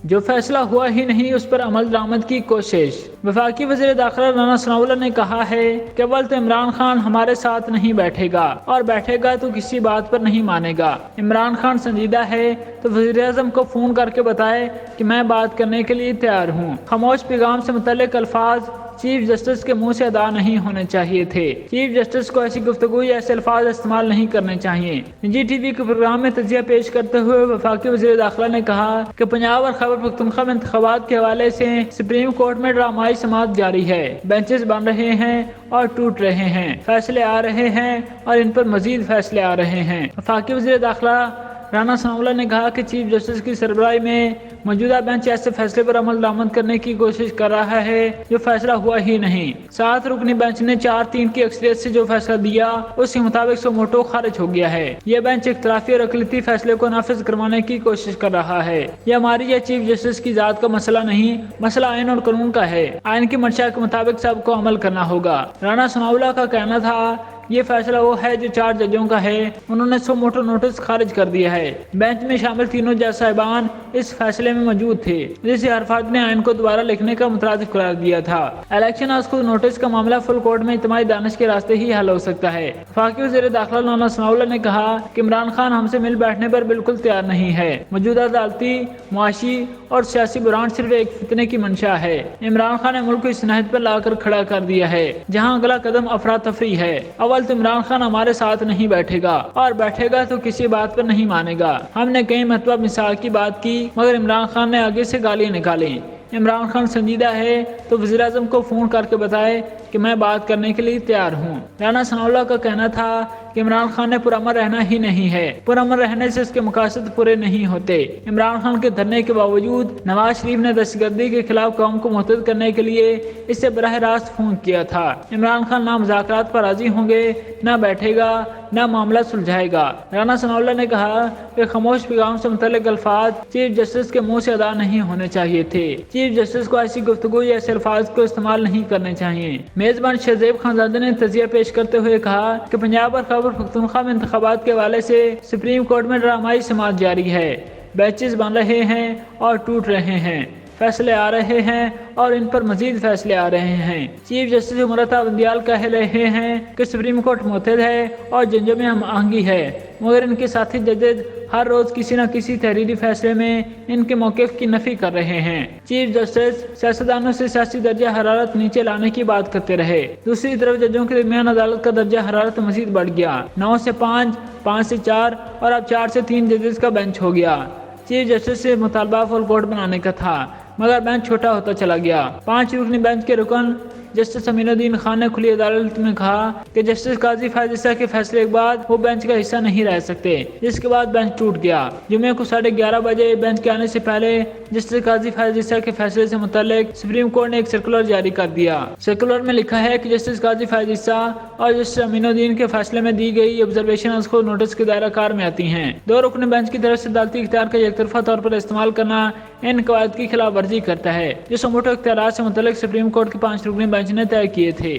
جو فیصلہ ہوا ہی نہیں اس پر عمل درآمد کی کوشش۔ وفاقی وزیر داخلہ رانا ثناء اللہ نے کہا ہے کہ اول تو عمران خان ہمارے ساتھ نہیں بیٹھے گا اور بیٹھے گا تو کسی بات پر نہیں مانے گا۔ عمران خان سنجیدہ ہے تو وزیر اعظم کو فون کر کے بتائے کہ میں بات کرنے کے لیے تیار ہوں۔ خاموش پیغام سے متعلق الفاظ چیف جسٹس کے منہ سے ادا نہیں ہونے چاہیے تھے۔ چیف جسٹس کو ایسی گفتگو یا ایسے الفاظ استعمال نہیں کرنے چاہیے۔ نجی ٹی وی کے پروگرام میں تجزیہ پیش کرتے ہوئے وفاقی وزیر داخلہ نے کہا کہ پنجاب اور خیبر پختونخوا میں انتخابات کے حوالے سے سپریم کورٹ میں ڈرامائی سماعت جاری ہے۔ بینچز بن رہے ہیں اور ٹوٹ رہے ہیں، فیصلے آ رہے ہیں اور ان پر مزید فیصلے آ رہے ہیں۔ وفاقی وزیر داخلہ رانا ثناء اللہ نے کہا کہ چیف جسٹس کی سربراہی میں موجودہ بینچ ایسے فیصلے پر عمل درآمد کرنے کی کوشش کر رہا ہے جو فیصلہ ہوا ہی نہیں۔ 7 رکنی بینچ نے 4-3 کی اکثریت سے جو فیصلہ دیا اس کے مطابق سو موٹو خارج ہو گیا ہے۔ یہ بینچ اختلافی اور اقلیتی فیصلے کو نافذ کروانے کی کوشش کر رہا ہے۔ یہ ہماری یا چیف جسٹس کی ذات کا مسئلہ نہیں، مسئلہ آئین اور قانون کا ہے۔ آئین کی منشا کے مطابق سب کو عمل کرنا ہوگا۔ رانا ثناء اللہ کا کہنا تھا یہ فیصلہ وہ ہے جو 4 ججوں کا ہے، انہوں نے سو موٹو نوٹس خارج کر دیا ہے۔ بینچ میں شامل تینوں جج صاحبان اس فیصلے میں موجود تھے جسے ہر فرد نے آئین کو دوبارہ لکھنے کا مترادف قرار دیا تھا۔ الیکشن از خود نوٹس کا معاملہ فل کورٹ میں اجتماعی دانش کے راستے ہی حل ہو سکتا ہے۔ وفاقی وزیر داخلہ رانا ثناء اللہ نے کہا کہ عمران خان ہم سے مل بیٹھنے پر بالکل تیار نہیں ہے۔ موجودہ عدالتی، معاشی اور سیاسی بحران صرف ایک فتنے کی منشا ہے۔ عمران خان نے ملک کو اس نہج پر لا کر کھڑا کر دیا ہے جہاں اگلا قدم افراتفری ہے۔ اول تو عمران خان ہمارے ساتھ نہیں بیٹھے گا اور بیٹھے گا تو کسی بات پر نہیں مانے گا۔ ہم نے کئی مرتبہ مثال کی بات کی مگر عمران خان نے آگے سے گالیاں نکالی۔ عمران خان سنجیدہ ہے تو وزیر اعظم کو فون کر کے بتائے کہ میں بات کرنے کے لیے تیار ہوں۔ رانا ثناء اللہ کا کہنا تھا کہ عمران خان نے پرامن رہنا ہی نہیں ہے، پرامن رہنے سے اس کے مقاصد پورے نہیں ہوتے۔ عمران خان کے دھرنے کے باوجود نواز شریف نے دہشت گردی کے خلاف قوم کو متحد کرنے کے لیے اس سے براہ راست فون کیا تھا۔ عمران خان نہ مذاکرات پر راضی ہوں گے، نہ بیٹھے گا، نہ معاملہ سلجھائے گا۔ رانا ثناء اللہ نے کہا کہ خاموش پیغام سے متعلق الفاظ چیف جسٹس کے منہ سے ادا نہیں ہونے چاہیے تھے۔ چیف جسٹس کو ایسی گفتگو یا ایسے الفاظ کو استعمال نہیں کرنے چاہیے۔ میزبان شہزیب خانزادہ نے تجزیہ پیش کرتے ہوئے کہا کہ پنجاب اور خیبر پختونخوا میں انتخابات کے حوالے سے سپریم کورٹ میں ڈرامائی سماعت جاری ہے۔ بینچز بن رہے ہیں اور ٹوٹ رہے ہیں، فیصلے آ رہے ہیں اور ان پر مزید فیصلے آ رہے ہیں۔ چیف جسٹس امرتا بندیال کہہ رہے ہیں کہ سپریم کورٹ متحد ہے اور ججوں میں ہم آہنگی ہے، مگر ان کے ساتھی ججز ہر روز کسی نہ کسی تحریری فیصلے میں ان کے موقف کی نفی کر رہے ہیں۔ چیف جسٹس سیاستدانوں سے سیاسی درجہ حرارت نیچے لانے کی بات کرتے رہے، دوسری طرف ججوں کے درمیان عدالت کا درجہ حرارت مزید بڑھ گیا۔ 9 سے 5، 5 سے 4 اور اب 4 سے 3 ججز کا بینچ ہو گیا۔ چیف جسٹس سے مطالبہ فل کورٹ بنانے کا تھا مگر بینچ چھوٹا ہوتا چلا گیا۔ 5 رکنی بینچ کے رکن جسٹس امین الدین خان نے کھلی عدالت میں کہا کہ جسٹس قاضی فائز عیسیٰ کے فیصلے کے بعد وہ بینچ کا حصہ نہیں رہ سکتے، جس کے بعد بینچ ٹوٹ گیا۔ جمعے کو 11:30 بجے بینچ کے آنے سے پہلے جسٹس قاضی فائز عیسیٰ کے فیصلے سے متعلق سپریم کورٹ نے ایک سرکولر جاری کر دیا۔ سرکولر میں لکھا ہے کہ جسٹس قاضی فائز عیسیٰ اور جسٹس امین الدین کے فیصلے میں دی گئی آبزرویشن از خود نوٹس کے دائرہ کار میں آتی ہیں۔ 2 رکنی بینچ کی طرف سے عدالتی اختیار کا یک طرفہ طور پر استعمال کرنا ان قواعد کی خلاف ورزی کرتا ہے جو سو موٹو اختیارات سے متعلق سپریم کورٹ کے 5 رکنی بینچ نے طے کیے تھے۔